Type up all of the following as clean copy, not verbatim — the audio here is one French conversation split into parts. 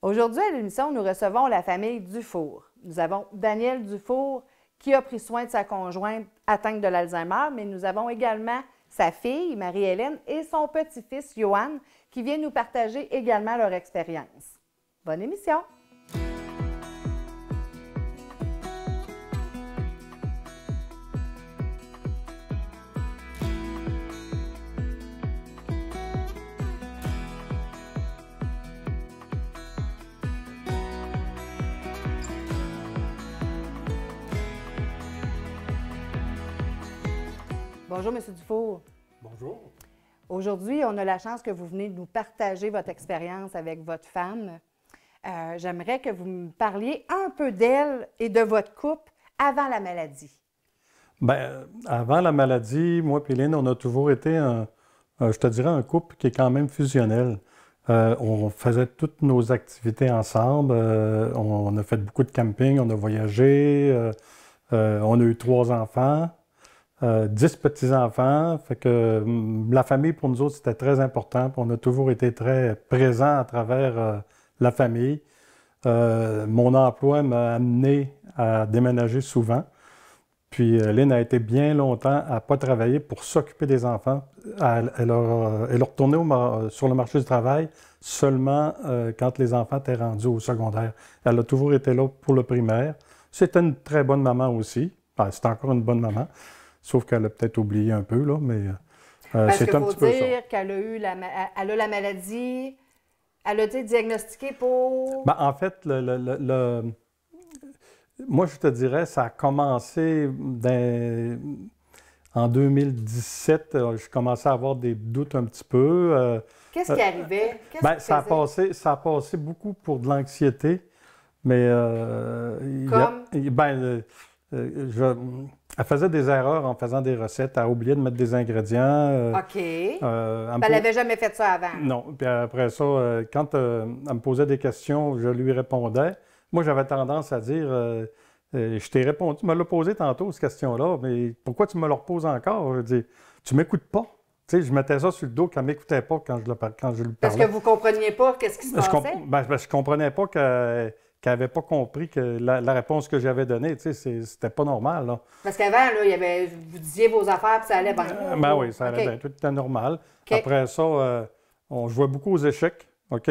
Aujourd'hui, à l'émission, nous recevons la famille Dufour. Nous avons Daniel Dufour qui a pris soin de sa conjointe atteinte de l'Alzheimer, mais nous avons également sa fille, Marie-Hélène, et son petit-fils, Johan, qui viennent nous partager également leur expérience. Bonne émission! Bonjour, M. Dufour. Bonjour. Aujourd'hui, on a la chance que vous venez de nous partager votre expérience avec votre femme. J'aimerais que vous me parliez un peu d'elle et de votre couple avant la maladie. Bien, avant la maladie, moi et Lynn, on a toujours été, je te dirais, un couple qui est quand même fusionnel. On faisait toutes nos activités ensemble. On a fait beaucoup de camping, on a voyagé. On a eu 3 enfants. 10 petits-enfants, fait que la famille pour nous autres c'était très important, puis on a toujours été très présents à travers la famille. Mon emploi m'a amené à déménager souvent, puis Lynn a été bien longtemps à ne pas travailler pour s'occuper des enfants. Elle est retournée sur le marché du travail seulement quand les enfants étaient rendus au secondaire. Elle a toujours été là pour le primaire. C'était une très bonne maman aussi. Ben, c'est encore une bonne maman. Sauf qu'elle a peut-être oublié un peu, là, mais c'est un petit peu ça. Parce qu'il faut dire qu'elle a eu elle a la maladie, elle a été diagnostiquée pour... Ben, en fait, moi, je te dirais, ça a commencé en 2017. Je commençais à avoir des doutes un petit peu. Qu'est-ce qui arrivait? Ben, ça a passé beaucoup pour de l'anxiété, mais... Comme? Elle faisait des erreurs en faisant des recettes. Elle a oublié de mettre des ingrédients. OK. Elle n'avait jamais fait ça avant. Non. Puis après ça, quand elle me posait des questions, je lui répondais. Moi, j'avais tendance à dire je t'ai répondu, tu me l'as posé tantôt, cette question-là, mais pourquoi tu me la reposes encore? Je dis tu m'écoutes pas. Tu sais, je mettais ça sur le dos qu'elle ne m'écoutait pas quand je lui parlais. Parce que vous ne compreniez pas qu'est-ce qui se passait? Je ne comprenais pas qu'elle n'avait pas compris que la réponse que j'avais donnée, tu sais, c'était pas normal, là. Parce qu'avant, là, vous disiez vos affaires, puis ça allait bien. Ben oui, ça allait bien, tout était normal. Okay. Après ça, on jouait beaucoup aux échecs, OK?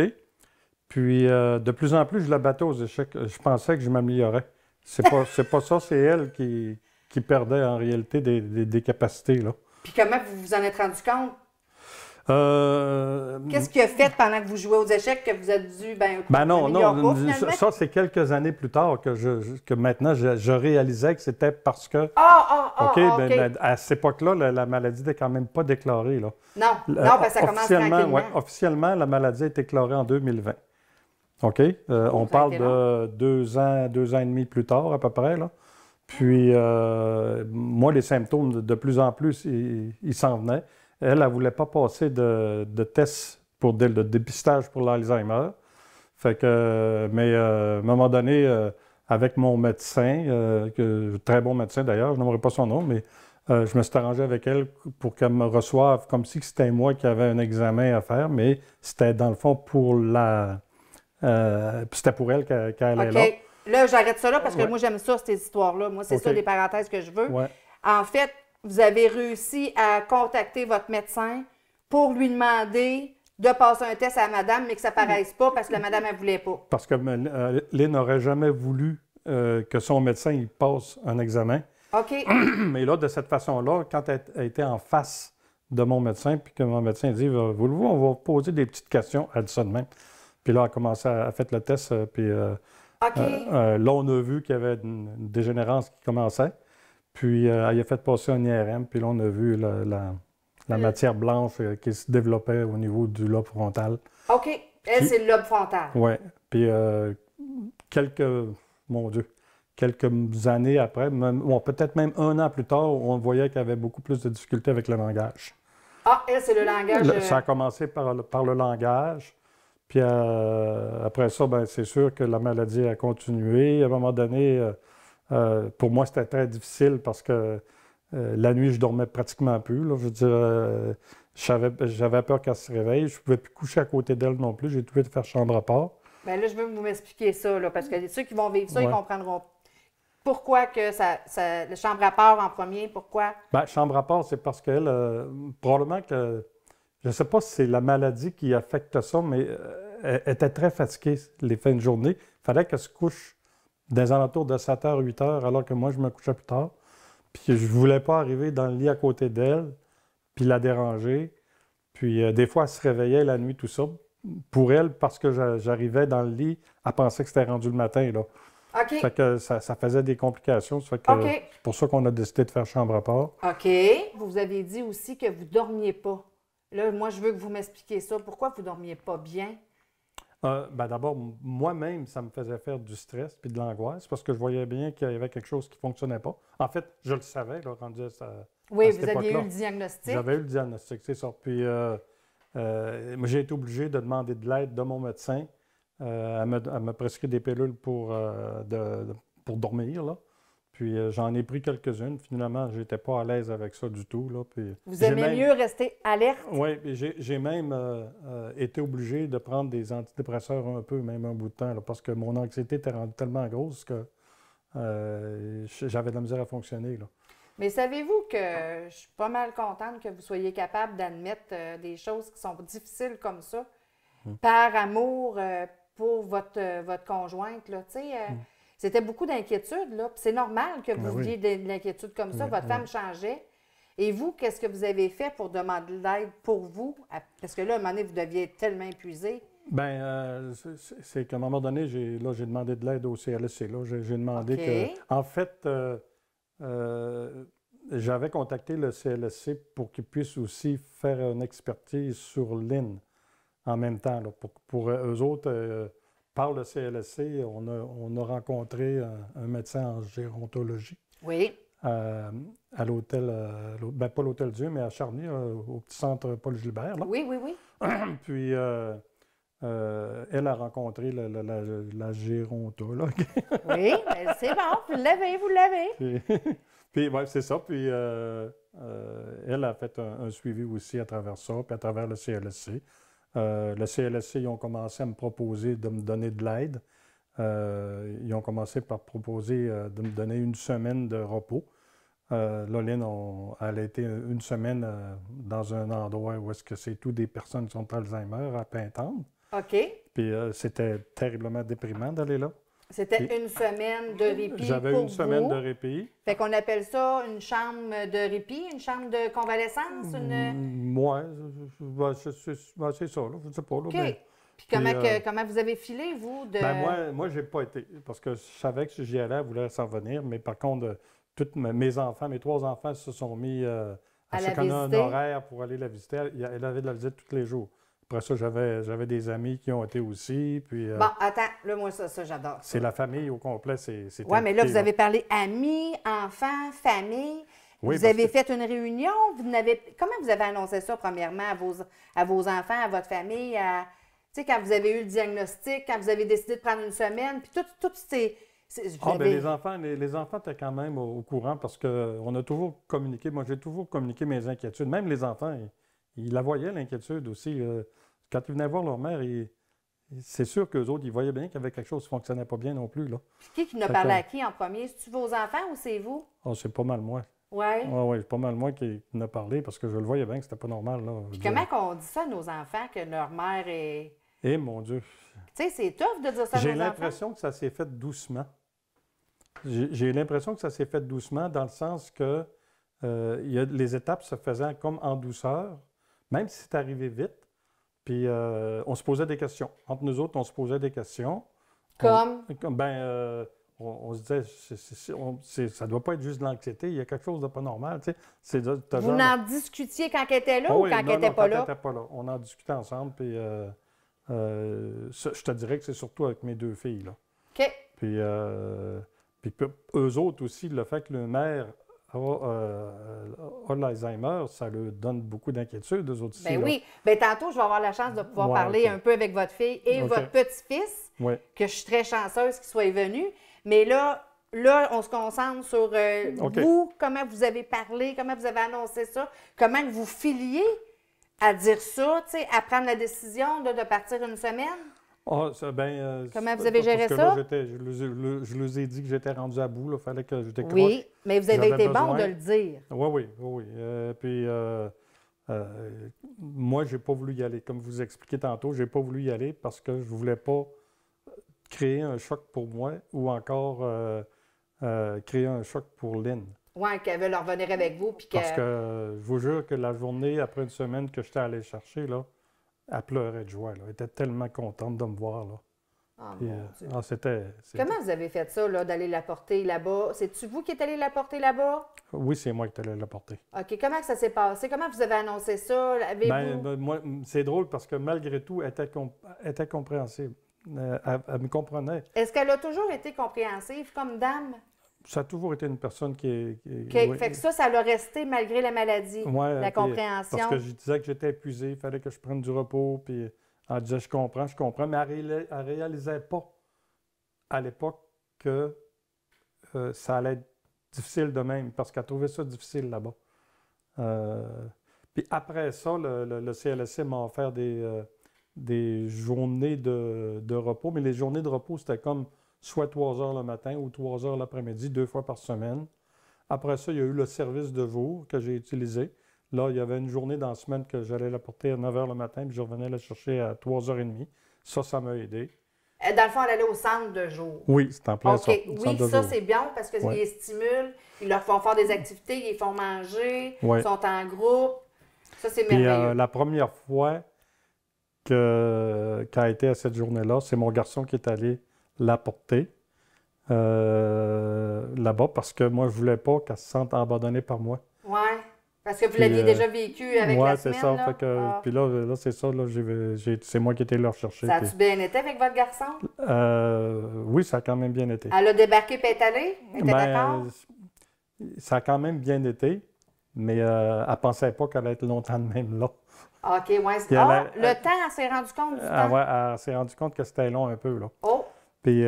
Puis, de plus en plus, je la battais aux échecs. Je pensais que je m'améliorais. C'est pas ça, c'est elle qui perdait en réalité des capacités, là. Puis comment vous vous en êtes rendu compte? Qu'est-ce qui a fait pendant que vous jouez aux échecs que vous êtes dû, non, ça c'est quelques années plus tard que maintenant je réalisais que c'était parce que... OK. À cette époque-là, la maladie n'était quand même pas déclarée, là. Non, parce que ça commence tranquillement. Ouais, officiellement, la maladie a été déclarée en 2020. OK? On parle de 2 ans et demi plus tard, à peu près, là. Puis, moi, les symptômes, de plus en plus, ils s'en venaient. Elle ne voulait pas passer de tests pour de dépistage pour l'Alzheimer. Fait que, mais à un moment donné, avec mon médecin, très bon médecin d'ailleurs, je n'aimerais pas son nom, mais je me suis arrangé avec elle pour qu'elle me reçoive comme si c'était moi qui avais un examen à faire, mais c'était dans le fond pour c'était pour elle qu'elle est là. Là, j'arrête ça là parce que moi, j'aime ça, ces histoires-là. Moi, c'est ça, les parenthèses que je veux. Ouais. En fait, vous avez réussi à contacter votre médecin pour lui demander de passer un test à la madame, mais que ça ne paraisse pas parce que la madame, elle ne voulait pas. Parce que Lynn n'aurait jamais voulu que son médecin il passe un examen. OK. Mais là, de cette façon-là, quand elle était en face de mon médecin, puis que mon médecin dit voulez-vous, on va poser des petites questions, elle dit ça de même. Puis là, elle a commencé à faire le test, puis là, on a vu qu'il y avait une dégénérance qui commençait. Puis, elle a fait passer un IRM, puis là, on a vu la matière blanche qui se développait au niveau du lobe frontal. OK. Elle, c'est le lobe frontal. Oui. Puis, quelques années après, peut-être même 1 an plus tard, on voyait qu'elle avait beaucoup plus de difficultés avec le langage. Ah, elle, c'est le langage. Ça a commencé par le langage. Puis, après ça, bien, c'est sûr que la maladie a continué. À un moment donné... pour moi, c'était très difficile parce que la nuit, je dormais pratiquement plus. Là. Je veux dire, j'avais peur qu'elle se réveille. Je ne pouvais plus coucher à côté d'elle non plus. J'ai tout fait de faire chambre à part. Bien là, je veux que vous m'expliquiez ça, là, parce que ceux qui vont vivre ça, ils Ouais. comprendront pourquoi que le chambre à part en premier, pourquoi. Ben, chambre à part, c'est parce qu'elle, probablement que, je ne sais pas si c'est la maladie qui affecte ça, mais elle était très fatiguée les fins de journée. Il fallait qu'elle se couche des alentours de 7h, 8h, alors que moi, je me couchais plus tard. Puis je ne voulais pas arriver dans le lit à côté d'elle, puis la déranger. Puis des fois, elle se réveillait la nuit, tout ça. Pour elle, parce que j'arrivais dans le lit, elle pensait que c'était rendu le matin, là. OK. Fait que ça faisait des complications. Ça fait que OK. c'est pour ça qu'on a décidé de faire chambre à part. OK. Vous avez dit aussi que vous ne dormiez pas. Là, moi, je veux que vous m'expliquiez ça. Pourquoi vous ne dormiez pas bien? Ben d'abord, moi-même, ça me faisait faire du stress puis de l'angoisse parce que je voyais bien qu'il y avait quelque chose qui ne fonctionnait pas. En fait, je le savais, là, rendu à Oui, cette vous aviez eu époque-là. le diagnostic. J'avais eu le diagnostic, c'est ça. Puis moi, j'ai été obligé de demander de l'aide de mon médecin. Elle m'a prescrit des pilules pour dormir, là. Puis j'en ai pris quelques-unes. Finalement, je n'étais pas à l'aise avec ça du tout, là. Puis, Vous aimez mieux rester alerte? oui, puis j'ai même été obligé de prendre des antidépresseurs un peu, même un bout de temps, là, parce que mon anxiété était rendue tellement grosse que j'avais de la misère à fonctionner, là. Mais savez-vous que je suis pas mal contente que vous soyez capable d'admettre des choses qui sont difficiles comme ça, par amour pour votre conjointe, là, tu sais. C'était beaucoup d'inquiétude, là. Puis c'est normal que vous oui. viviez de l'inquiétude comme ça. Oui, Votre oui. femme changeait. Et vous, qu'est-ce que vous avez fait pour demander de l'aide pour vous? Parce que là, à un moment donné, vous deviez être tellement épuisé. Bien, c'est qu'à un moment donné, j'ai demandé de l'aide au CLSC. Là. J'ai demandé OK. que. En fait, j'avais contacté le CLSC pour qu'ils puissent aussi faire une expertise sur Lynn en même temps. Là, pour eux autres, par le CLSC, on a rencontré un médecin en gérontologie Oui. à l'hôtel, ben pas l'Hôtel Dieu, mais à Charny, au petit centre Paul Gilbert. Là. Oui, oui, oui. Puis, elle a rencontré la gérontologue. Oui, ben, c'est bon, vous l'avez, vous l'avez. Puis ouais, c'est ça. Puis, elle a fait un suivi aussi à travers ça, puis à travers le CLSC. Le CLSC, ils ont commencé à me proposer de me donner de l'aide. Ils ont commencé par proposer de me donner une semaine de repos. Lynn, elle a été une semaine dans un endroit où est-ce que c'est tout des personnes qui sont Alzheimer à Pintante. OK. Puis c'était terriblement déprimant d'aller là. C'était Puis, une semaine de répit J'avais pour une semaine vous. de répit. Fait qu'on appelle ça une chambre de répit, une chambre de convalescence, Moi, c'est ça, là, je ne sais pas. Là, OK. mais- Puis puis, comment vous avez filé, vous, de... ben moi je n'ai pas été, parce que je savais que si j'y allais, elle voulait s'en venir, mais par contre, mes enfants, mes 3 enfants se sont mis À à la chacun un visiter. horaire pour aller la visiter. Elle avait de la visite tous les jours. Après ça, j'avais des amis qui ont été aussi, puis Bon, attends, là, moi, ça, j'adore. c'est la famille au complet, c'est Oui, mais là, impliqué, vous avez parlé amis, enfants, famille. Oui, Vous parce avez que- fait une réunion. Comment vous avez annoncé ça, premièrement, à vos enfants, à votre famille, tu sais, quand vous avez eu le diagnostic, quand vous avez décidé de prendre une semaine, puis tout vous Ah, bien, avez- les enfants étaient quand même au courant parce qu'on a toujours communiqué. Moi, j'ai toujours communiqué mes inquiétudes. Même les enfants, ils la voyaient, l'inquiétude aussi. Quand ils venaient voir leur mère, c'est sûr qu'eux autres, ils voyaient bien qu'il y avait quelque chose qui ne fonctionnait pas bien non plus. Là. Puis qui n'a Fait parlé que- à qui en premier? C'est-tu vos enfants ou c'est vous? Ah, c'est pas mal moi. Oui. Oui, c'est pas mal moi qui en a parlé parce que je le voyais bien que c'était pas normal. Là. Puis comment qu'on dit ça à nos enfants, que leur mère est... Eh mon Dieu! Tu sais, c'est tough de dire ça à J'ai nos enfants. l'impression que ça s'est fait doucement. J'ai l'impression que ça s'est fait doucement dans le sens que les étapes se faisaient comme en douceur, même si c'est arrivé vite. Puis on se posait des questions. Entre nous autres, on se posait des questions. Comme? On se disait, ça ne doit pas être juste de l'anxiété, il y a quelque chose de pas normal. Tu sais. Vous en discutiez quand elle était là Ah ou oui, quand non, elle n'était non, pas quand là? elle était pas là. On en discutait ensemble, puis je te dirais que c'est surtout avec mes 2 filles. Là. OK. Puis eux autres aussi, le fait que le maire a l'Alzheimer, ça leur donne beaucoup d'inquiétude, eux autres aussi. Ben là. oui. Ben tantôt, je vais avoir la chance de pouvoir Ouais, parler OK. un peu avec votre fille et OK. votre petit-fils, Ouais. que je suis très chanceuse qu'il soit venu. Mais là, on se concentre sur OK. vous, comment vous avez parlé, comment vous avez annoncé ça, comment que vous filiez à dire ça, tu sais, à prendre la décision de partir une semaine. Ah, Comment vous avez géré parce que ça? là, je leur ai dit que j'étais rendu à bout. Il fallait que j'étais croche. Oui, mais vous avez J'avais été bon besoin. de le dire. Oui, oui, oui, oui. Moi, je n'ai pas voulu y aller. Comme vous expliquez tantôt, je n'ai pas voulu y aller parce que je ne voulais pas créer un choc pour moi ou encore créer un choc pour Lynn. Oui, qu'elle veut leur revenir avec vous. Puis Parce que je vous jure que la journée, après une semaine que j'étais allé chercher, là, elle pleurait de joie. Là. Elle était tellement contente de me voir. Là. Oh, Puis, mon Dieu. c'était... Comment vous avez fait ça, là, d'aller la porter là-bas? C'est-tu vous qui êtes allé la porter là-bas? Oui, c'est moi qui allé la porter. OK. Comment que ça s'est passé? Comment vous avez annoncé ça? Avez-vous... Moi, c'est drôle parce que malgré tout, elle était compréhensible. Elle me comprenait. Est-ce qu'elle a toujours été compréhensive comme dame? Ça a toujours été une personne qui Fait que ça l'a resté malgré la maladie, ouais, la puis, compréhension. parce que je disais que j'étais épuisé, il fallait que je prenne du repos, puis elle disait je comprends, mais elle ne réalisait pas à l'époque que ça allait être difficile de même, parce qu'elle trouvait ça difficile là-bas. Puis après ça, le CLSC m'a offert des journées de repos, mais les journées de repos, c'était comme soit 3 heures le matin ou 3 heures l'après-midi, 2 fois par semaine. Après ça, il y a eu le service de jour que j'ai utilisé. Là, il y avait une journée dans la semaine que j'allais la porter à 9 heures le matin, puis je revenais la chercher à 3h30. Ça m'a aidé. Dans le fond, elle allait au centre de jour. Oui, c'est en plein OK. ça. Oui, ça, c'est bien parce qu'ils les stimulent, ils leur font faire des activités, ils les font manger, ils sont en groupe. Ça, c'est merveilleux. Puis la première fois qu'elle a été à cette journée-là, c'est mon garçon qui est allé la porter là-bas parce que moi, je ne voulais pas qu'elle se sente abandonnée par moi. Oui, parce que vous l'aviez déjà vécu avec la semaine. Oui, c'est ça. Là? Fait que, puis là, c'est ça. Là, c'est moi qui étais là rechercher. Ça a-tu bien été avec votre garçon? Oui, ça a quand même bien été. Elle a débarqué et est allée? Elle était d'accord? Ça a quand même bien été, mais elle ne pensait pas qu'elle allait être longtemps de même là. OK, oui. Le temps, elle s'est rendu compte du temps? Oui, elle s'est rendu compte que c'était long un peu, là. Oh! Puis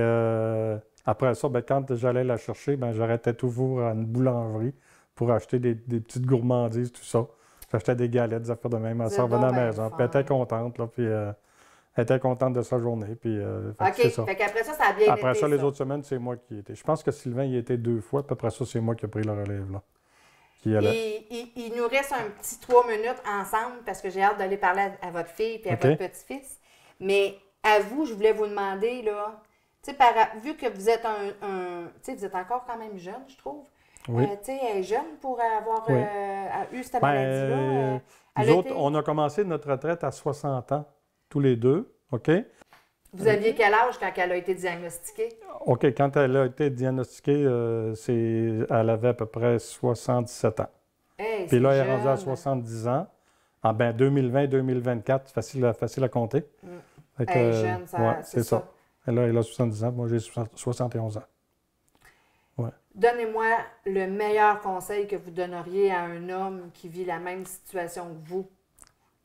après ça, quand j'allais la chercher, j'arrêtais toujours à une boulangerie pour acheter des petites gourmandises, tout ça. J'achetais des galettes, des affaires de même. Elle s'en revenait à la maison. Puis elle était contente, là. Puis elle était contente de sa journée. Puis, OK. Fait qu'après ça, ça a bien été. Après ça, les autres semaines, c'est moi qui étais. Je pense que Sylvain y était 2 fois. Puis après ça, c'est moi qui ai pris la relève, là. Il nous reste un petit 3 minutes ensemble parce que j'ai hâte d'aller parler à votre fille et à votre petit-fils. Mais à vous, je voulais vous demander, là, vu que vous êtes vous êtes encore quand même jeune, je trouve. Oui. Elle est jeune pour avoir eu cette maladie-là. Nous autres, on a commencé notre retraite à 60 ans, tous les deux, OK? Vous aviez quel âge quand elle a été diagnostiquée? OK, quand elle a été diagnostiquée, elle avait à peu près 77 ans. Hey, puis là, elle est rendue à 70 ans. En 2020-2024, c'est facile à compter. Elle est jeune, c'est ça. Elle a 70 ans, moi j'ai 71 ans. Ouais. Donnez-moi le meilleur conseil que vous donneriez à un homme qui vit la même situation que vous,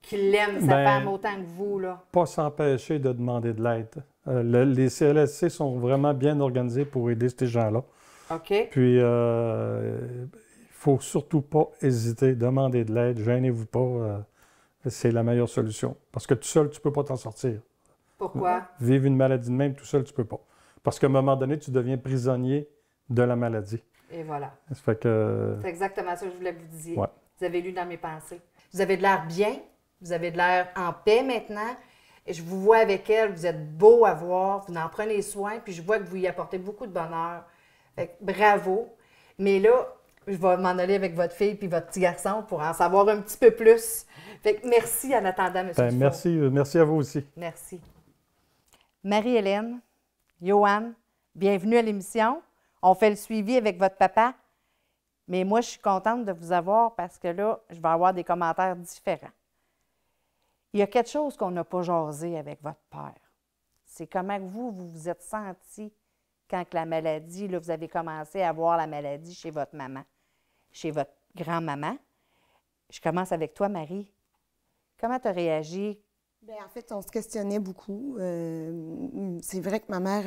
qui l'aime, sa femme, autant que vous, là. Pas s'empêcher de demander de l'aide. Les CLSC sont vraiment bien organisés pour aider ces gens-là. OK. Puis, il ne faut surtout pas hésiter, demander de l'aide, gênez-vous pas. C'est la meilleure solution. Parce que tout seul, tu ne peux pas t'en sortir. Pourquoi? Vivre une maladie de même, tout seul, tu ne peux pas. Parce qu'à un moment donné, tu deviens prisonnier de la maladie. Et voilà. Ça fait que... C'est exactement ça que je voulais que vous disiez. Ouais. Vous avez lu dans mes pensées. Vous avez de l'air bien. Vous avez de l'air en paix maintenant. Et je vous vois avec elle. Vous êtes beau à voir. Vous en prenez soin. Puis je vois que vous y apportez beaucoup de bonheur. Fait que bravo. Mais là, je vais m'en aller avec votre fille puis votre petit garçon pour en savoir un petit peu plus. Fait que merci en attendant, M. Dufault. Merci à vous aussi. Merci. Marie-Hélène, Joanne, bienvenue à l'émission. On fait le suivi avec votre papa. Mais moi, je suis contente de vous avoir parce que là, je vais avoir des commentaires différents. Il y a quelque chose qu'on n'a pas jasé avec votre père. C'est comment vous vous êtes senti quand la maladie, là, vous avez commencé à voir la maladie chez votre maman, chez votre grand-maman. Je commence avec toi, Marie. Comment tu as réagi? Bien, en fait, on se questionnait beaucoup. C'est vrai que ma mère,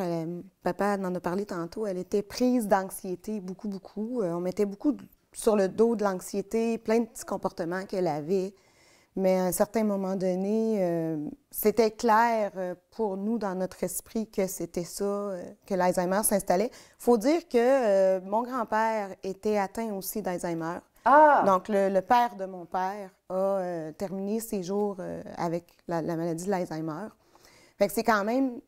papa en a parlé tantôt, elle était prise d'anxiété, beaucoup, beaucoup. On mettait beaucoup sur le dos de l'anxiété, plein de petits comportements qu'elle avait. Mais à un certain moment donné, c'était clair pour nous, dans notre esprit, que c'était ça, que l'Alzheimer s'installait. Il faut dire que mon grand-père était atteint aussi d'Alzheimer. Ah! Donc, le père de mon père a terminé ses jours avec la maladie de l'Alzheimer. Fait que c'est quand même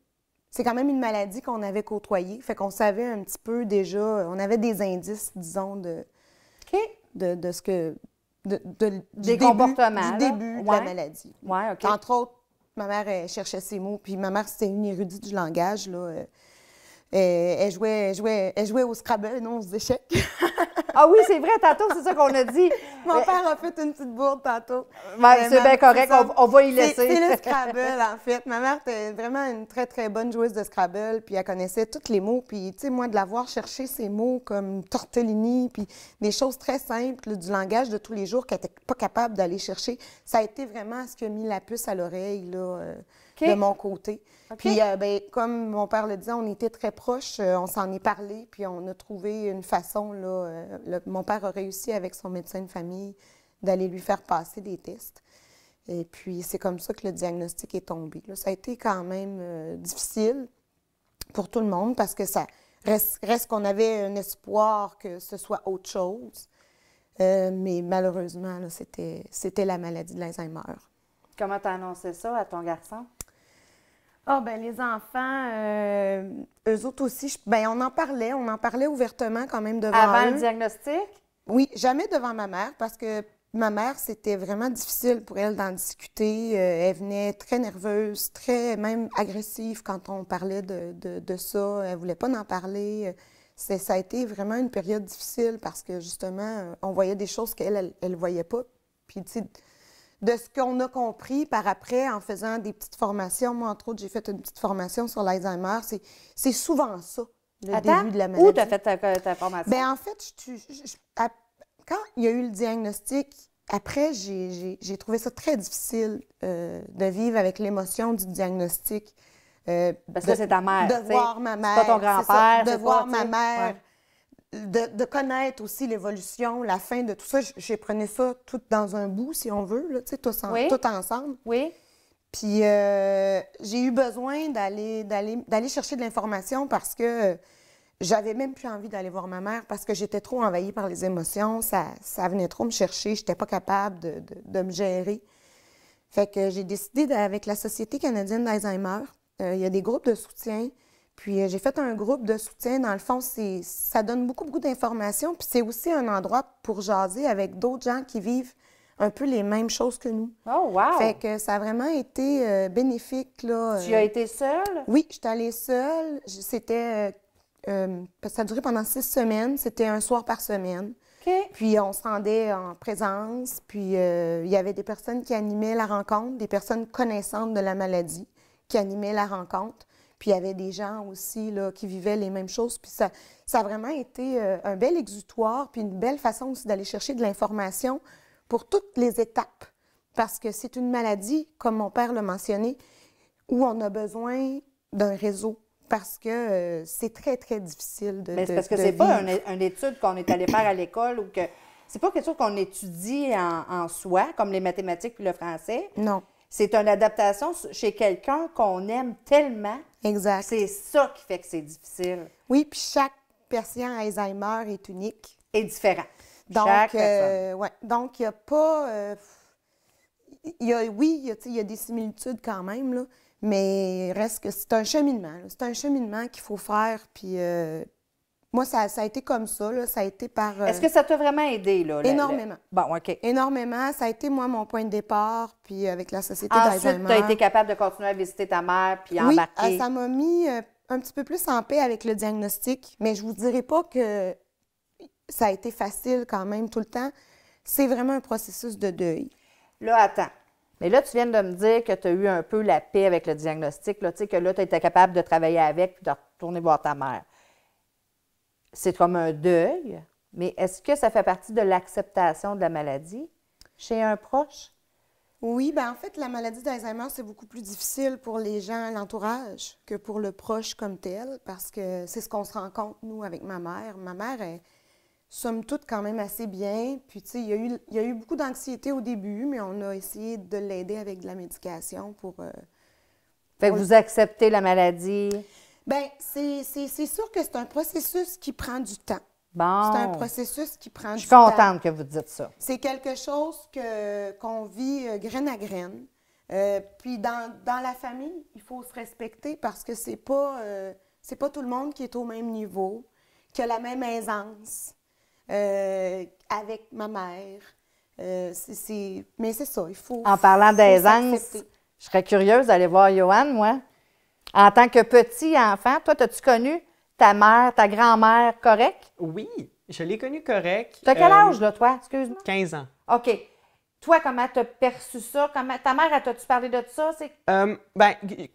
une maladie qu'on avait côtoyée. Fait qu'on savait un petit peu déjà, on avait des indices, disons, de ce que... Des comportements, du début de la maladie. Oui, OK. Entre autres, ma mère, elle cherchait ses mots, puis ma mère, c'était une érudite du langage, là. Elle jouait au Scrabble, non aux échecs. Ah oui, c'est vrai, tantôt, c'est ça qu'on a dit. Mon père a fait une petite bourde tantôt. C'est bien correct, on va y laisser. C'est le Scrabble, en fait. Ma mère était vraiment une très, très bonne joueuse de Scrabble, puis elle connaissait tous les mots. Puis, tu sais, moi, de la voir chercher ces mots comme tortellini, puis des choses très simples, là, du langage de tous les jours qu'elle n'était pas capable d'aller chercher, ça a été vraiment ce qui a mis la puce à l'oreille, là, de mon côté. Puis, ben, comme mon père le disait, on était très proches, on s'en est parlé, puis on a trouvé une façon, là, mon père a réussi avec son médecin de famille d'aller lui faire passer des tests. Et puis, c'est comme ça que le diagnostic est tombé. Là, ça a été quand même difficile pour tout le monde parce que ça reste qu'on avait un espoir que ce soit autre chose. Mais malheureusement, là, c'était la maladie de l'Alzheimer. Comment tu as annoncé ça à ton garçon? Ah, bien, les enfants, eux autres aussi, on en parlait ouvertement quand même devant eux. Avant le diagnostic? Oui, jamais devant ma mère, parce que ma mère, c'était vraiment difficile pour elle d'en discuter. Elle venait très nerveuse, très même agressive quand on parlait de ça. Elle voulait pas en parler. Ça a été vraiment une période difficile parce que, justement, on voyait des choses qu'elle ne voyait pas. Puis, tu sais, de ce qu'on a compris par après, en faisant des petites formations. Moi, entre autres, j'ai fait une petite formation sur l'Alzheimer. C'est souvent ça, le début de la maladie. Où tu as fait ta formation? Bien, en fait, quand il y a eu le diagnostic, après, j'ai trouvé ça très difficile de vivre avec l'émotion du diagnostic. Parce que c'est ta mère. De voir ma mère. C'est pas ton grand-père. De voir ma mère. Ouais. De connaître aussi l'évolution, la fin de tout ça. J'ai prenais ça tout dans un bout, si on veut, là, tout ensemble. Oui. Puis j'ai eu besoin d'aller chercher de l'information parce que j'avais même plus envie d'aller voir ma mère parce que j'étais trop envahie par les émotions. Ça venait trop me chercher. Je n'étais pas capable de me gérer. Fait que j'ai décidé, avec la Société canadienne d'Alzheimer, il y a des groupes de soutien. Puis j'ai fait un groupe de soutien. Dans le fond, ça donne beaucoup, beaucoup d'informations. Puis c'est aussi un endroit pour jaser avec d'autres gens qui vivent un peu les mêmes choses que nous. Oh, wow! Fait que ça a vraiment été bénéfique, là. Tu as été seule? Oui, je suis allée seule. C'était... ça a duré pendant 6 semaines. C'était un soir par semaine. OK. Puis on se rendait en présence. Puis il y avait des personnes qui animaient la rencontre, des personnes connaissantes de la maladie qui animaient la rencontre. Puis il y avait des gens aussi là, qui vivaient les mêmes choses. Puis ça a vraiment été un bel exutoire, puis une belle façon aussi d'aller chercher de l'information pour toutes les étapes. Parce que c'est une maladie, comme mon père l'a mentionné, où on a besoin d'un réseau. Parce que c'est très, très difficile de Mais c'est parce que c'est pas une étude qu'on est allé faire à l'école ou que... C'est pas quelque chose qu'on étudie en soi, comme les mathématiques puis le français. Non. C'est une adaptation chez quelqu'un qu'on aime tellement. Exact. C'est ça qui fait que c'est difficile. Oui, puis chaque patient Alzheimer est unique. Et différent. Donc, Chaque personne. ouais. Donc, il n'y a pas... il y a des similitudes quand même, là, mais il reste que c'est un cheminement. C'est un cheminement qu'il faut faire, puis... moi, ça a été comme ça, là. Ça a été par... Est-ce que ça t'a vraiment aidé, là? Énormément. Bon, OK. Énormément. Ça a été, moi, mon point de départ, puis avec la Société d'Alzheimer. Ensuite, tu as été capable de continuer à visiter ta mère puis embarquer. Oui, ça m'a mis un petit peu plus en paix avec le diagnostic, mais je vous dirais pas que ça a été facile quand même tout le temps. C'est vraiment un processus de deuil. Là, attends. Mais là, tu viens de me dire que tu as eu un peu la paix avec le diagnostic, là, tu sais, que là, tu étais capable de travailler avec puis de retourner voir ta mère. C'est comme un deuil, mais est-ce que ça fait partie de l'acceptation de la maladie chez un proche? Oui, bien en fait, la maladie d'Alzheimer, c'est beaucoup plus difficile pour les gens à l'entourage que pour le proche comme tel, parce que c'est ce qu'on se rend compte, nous, avec ma mère. Ma mère, somme toute, quand même assez bien. Puis, tu sais, il y a eu beaucoup d'anxiété au début, mais on a essayé de l'aider avec de la médication pour... Fait que vous acceptez la maladie. Bien, c'est sûr que c'est un processus qui prend du temps. Bon. C'est un processus qui prend du Je suis temps. contente que vous dites ça. C'est quelque chose qu'on vit graine à graine. Puis dans la famille, il faut se respecter parce que c'est pas tout le monde qui est au même niveau, qui a la même aisance avec ma mère. Mais c'est ça, il faut. En parlant d'aisance, s'accepter. je serais curieuse d'aller voir Johan, moi. En tant que petit enfant, toi, as-tu connu ta mère, ta grand-mère correcte? Oui, je l'ai connu correct. Tu as quel âge, là, toi? Excuse-moi. 15 ans. OK. Toi, comment t'as perçu ça? Ta mère, elle t'as-tu parlé de ça?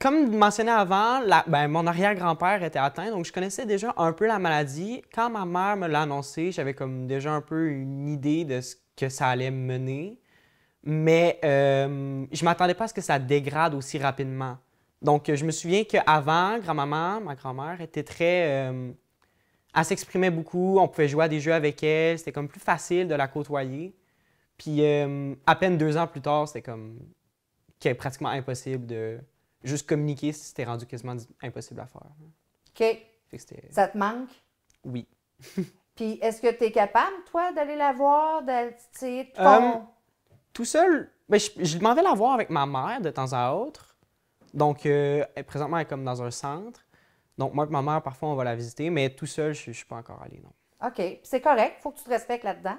Comme mentionné avant, mon arrière-grand-père était atteint, donc je connaissais déjà un peu la maladie. Quand ma mère me l'a annoncé, j'avais comme déjà un peu une idée de ce que ça allait mener, mais je m'attendais pas à ce que ça dégrade aussi rapidement. Donc, je me souviens qu'avant, grand-maman, ma grand-mère, était très... elle s'exprimait beaucoup, on pouvait jouer à des jeux avec elle, c'était comme plus facile de la côtoyer. Puis, à peine 2 ans plus tard, c'était comme pratiquement impossible de juste communiquer, c'était rendu quasiment impossible à faire. OK. Fait que Ça te manque? Oui. Puis, est-ce que tu es capable, toi, d'aller la voir, d'essayer de Tout seul, je m'en vais la voir avec ma mère de temps à autre. Donc, présentement, elle est comme dans un centre. Donc, moi et ma mère, parfois, on va la visiter, mais tout seul, je ne suis pas encore allé, non. OK. Puis c'est correct, il faut que tu te respectes là-dedans.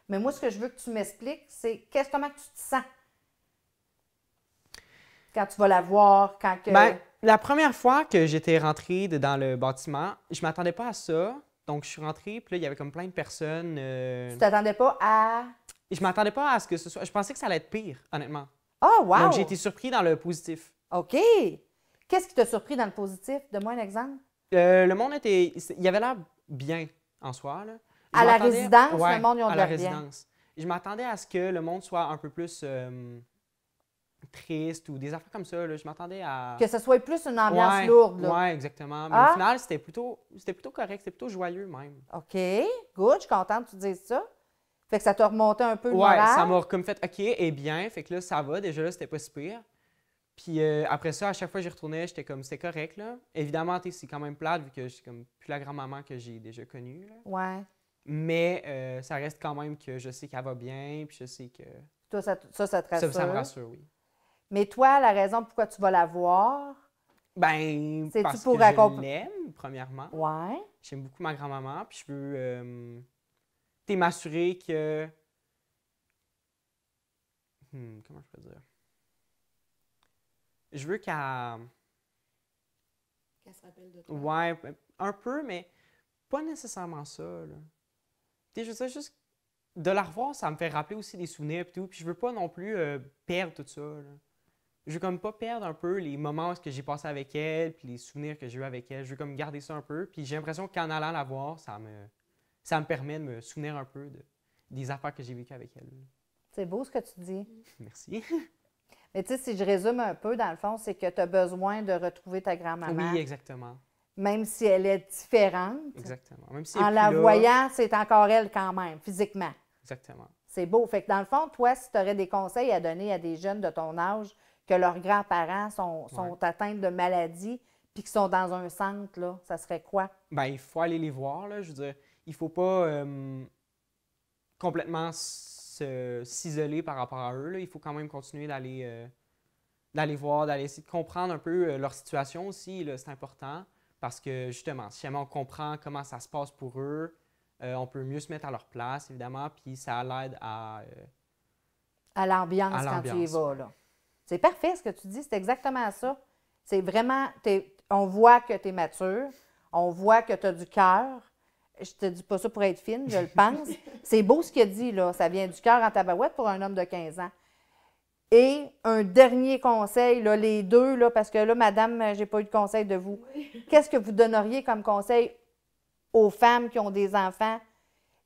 Mais moi, ce que je veux que tu m'expliques, c'est comment tu te sens quand tu vas la voir, quand que... La première fois que j'étais rentrée dans le bâtiment, je m'attendais pas à ça. Donc, je suis rentrée, puis là, il y avait comme plein de personnes. Tu t'attendais pas à... Je m'attendais pas à ce que ce soit... Je pensais que ça allait être pire, honnêtement. Oh, wow! Donc, j'ai été surpris dans le positif. OK. Qu'est-ce qui t'a surpris dans le positif? Donne-moi un exemple. Le monde était... Il y avait l'air bien, en soi, là. À la résidence, ouais, le monde, ils ont à de la l'air bien. résidence. Je m'attendais à ce que le monde soit un peu plus triste ou des affaires comme ça. Là. Je m'attendais à... Que ce soit plus une ambiance lourde, là. Oui, exactement. Mais Ah. au final, c'était plutôt correct, c'était plutôt joyeux même. OK. Good, je suis contente que tu dises ça. Fait que ça t'a remonté un peu le Ouais, moral. ça m'a comme fait OK et bien. Fait que là, ça va. Déjà là, c'était pas si pire. Puis après ça, à chaque fois que j'y retournais, j'étais comme, c'était correct, là. Évidemment, c'est quand même plate vu que c'est comme plus la grand-maman que j'ai déjà connue, là. Ouais. Mais ça reste quand même que je sais qu'elle va bien, puis je sais que... Toi, ça te rassure. Ça me rassure, oui. Mais toi, la raison pourquoi tu vas la voir, C'est-tu parce pour que je l'aime, premièrement. ouais. J'aime beaucoup ma grand-maman, puis je veux m'assurer que... comment je peux dire? Je veux qu'elle se rappelle de toi. Ouais, un peu, mais pas nécessairement ça, là. Tu sais, je sais juste... De la revoir, ça me fait rappeler aussi des souvenirs et tout, puis je veux pas non plus perdre tout ça, là. Je veux comme pas perdre un peu les moments que j'ai passés avec elle, puis les souvenirs que j'ai eu avec elle. Je veux comme garder ça un peu, puis j'ai l'impression qu'en allant la voir, ça me permet de me souvenir un peu des affaires que j'ai vécues avec elle. C'est beau ce que tu dis. Merci. Mais tu sais, si je résume un peu, dans le fond, c'est que tu as besoin de retrouver ta grand-maman. Oui, exactement. Même si elle est différente. Exactement. Même si elle est En plus la là. voyant, c'est encore elle quand même, physiquement. Exactement. C'est beau. Fait que dans le fond, toi, si tu aurais des conseils à donner à des jeunes de ton âge, que leurs grands-parents sont atteints de maladies puis qui sont dans un centre, là, ça serait quoi? Ben, il faut aller les voir, là. Je veux dire, il faut pas complètement s'isoler par rapport à eux, là. Il faut quand même continuer d'aller voir, d'aller essayer de comprendre un peu leur situation aussi, là. C'est important parce que, justement, si jamais on comprend comment ça se passe pour eux, on peut mieux se mettre à leur place, évidemment, puis ça l'aide à l'ambiance quand tu y vas, là. C'est parfait ce que tu dis, c'est exactement ça. C'est vraiment, on voit que tu es mature, on voit que tu as du cœur. Je te dis pas ça pour être fine, je le pense. C'est beau ce qu'il a dit, là. Ça vient du cœur en tabarouette pour un homme de 15 ans. Et un dernier conseil, là, les deux, là, parce que là, madame, j'ai pas eu de conseil de vous. Qu'est-ce que vous donneriez comme conseil aux femmes qui ont des enfants?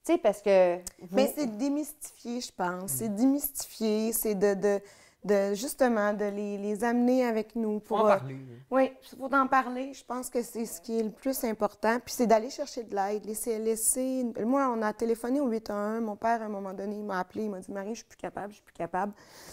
Tu sais, parce que... Mais c'est démystifier, je pense. C'est démystifier, c'est de justement, de les amener avec nous. Faut en parler. Oui, il faut en parler. Je pense que c'est ce qui est le plus important. Puis c'est d'aller chercher de l'aide. Les CLSC, moi, on a téléphoné au 811. Mon père, à un moment donné, il m'a appelé. Il m'a dit, Marie, je suis plus capable, je suis plus capable.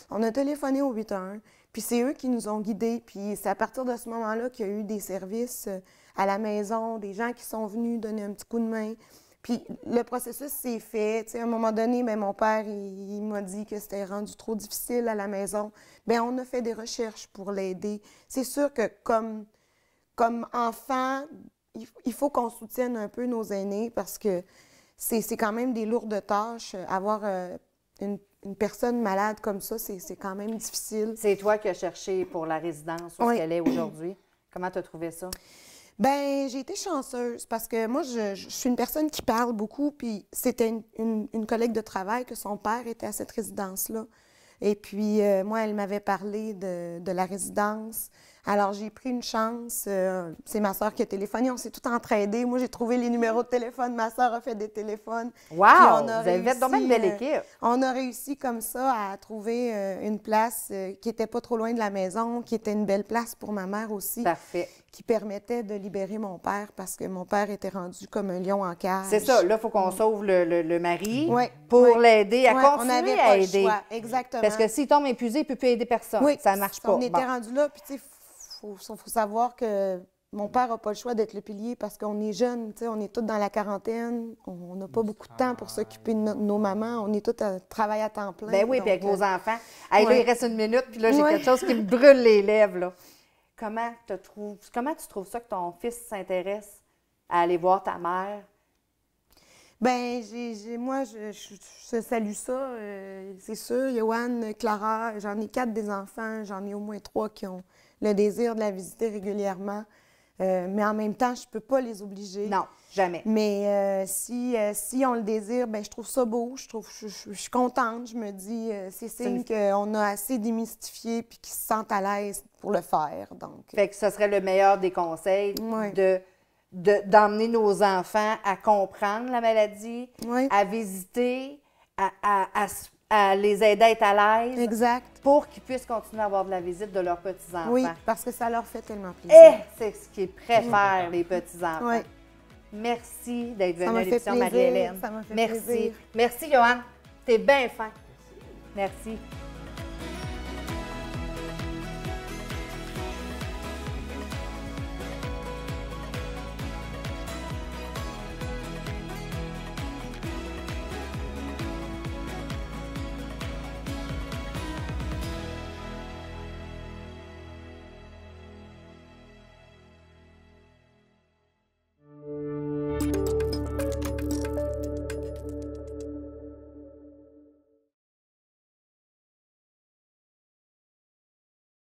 On a téléphoné au 811. Puis c'est eux qui nous ont guidés. Puis c'est à partir de ce moment-là qu'il y a eu des services à la maison, des gens qui sont venus donner un petit coup de main. Puis le processus s'est fait. Tu sais, à un moment donné, bien, mon père, il m'a dit que c'était rendu trop difficile à la maison. Bien, on a fait des recherches pour l'aider. C'est sûr que comme enfant, il faut qu'on soutienne un peu nos aînés parce que c'est quand même des lourdes tâches. Avoir une personne malade comme ça, c'est quand même difficile. C'est toi qui as cherché pour la résidence où elle est aujourd'hui. Comment tu as trouvé ça? Bien, j'ai été chanceuse parce que moi, je suis une personne qui parle beaucoup, puis c'était une collègue de travail que son père était à cette résidence-là. Et puis, moi, elle m'avait parlé de la résidence. Alors, j'ai pris une chance. C'est ma soeur qui a téléphoné. On s'est tout entraidés. Moi, j'ai trouvé les numéros de téléphone. Ma soeur a fait des téléphones. Wow! Vous avez fait donc une belle équipe. On a réussi comme ça à trouver une place qui n'était pas trop loin de la maison, qui était une belle place pour ma mère aussi. Parfait. Qui permettait de libérer mon père parce que mon père était rendu comme un lion en cage. C'est ça. Là, il faut qu'on sauve le mari Ouais, pour l'aider à Ouais, continuer on n'avait à pas aider. le choix. Exactement. Parce que s'il tombe épuisé, il ne peut plus aider personne. Oui, ça ne marche pas. On était rendu là, puis tu sais, faut savoir que mon père n'a pas le choix d'être le pilier parce qu'on est jeunes, tu sais, on est tous dans la quarantaine, on n'a pas beaucoup de temps pour s'occuper de nos mamans, on est tous à travailler à temps plein. Ben oui, donc, puis avec vos enfants. Hey, là, ouais. il reste une minute, puis là, j'ai Ouais. quelque chose qui me brûle les lèvres, là. Comment tu trouves ça que ton fils s'intéresse à aller voir ta mère? Ben, moi, je salue ça, c'est sûr. Johan, Clara, j'en ai 4 des enfants, j'en ai au moins 3 qui ont le désir de la visiter régulièrement. Mais en même temps, je ne peux pas les obliger. Non, jamais. Mais si on le désire, ben je trouve ça beau, je suis contente. Je me dis, c'est signe qu'on a assez démystifié puis qu'ils se sentent à l'aise pour le faire. Donc, Fait que ce serait le meilleur des conseils Ouais. d'emmener nos enfants à comprendre la maladie, Ouais. à visiter, à les aider à être à l'aise exact. pour qu'ils puissent continuer à avoir de la visite de leurs petits-enfants. Oui, parce que ça leur fait tellement plaisir. C'est ce qu'ils préfèrent, les petits-enfants. Ouais. Merci d'être Ça venue m'a à fait l'émission, plaisir, Marie-Hélène. ça m'a fait Merci. plaisir. Merci, Johan. T'es bien fin. Merci.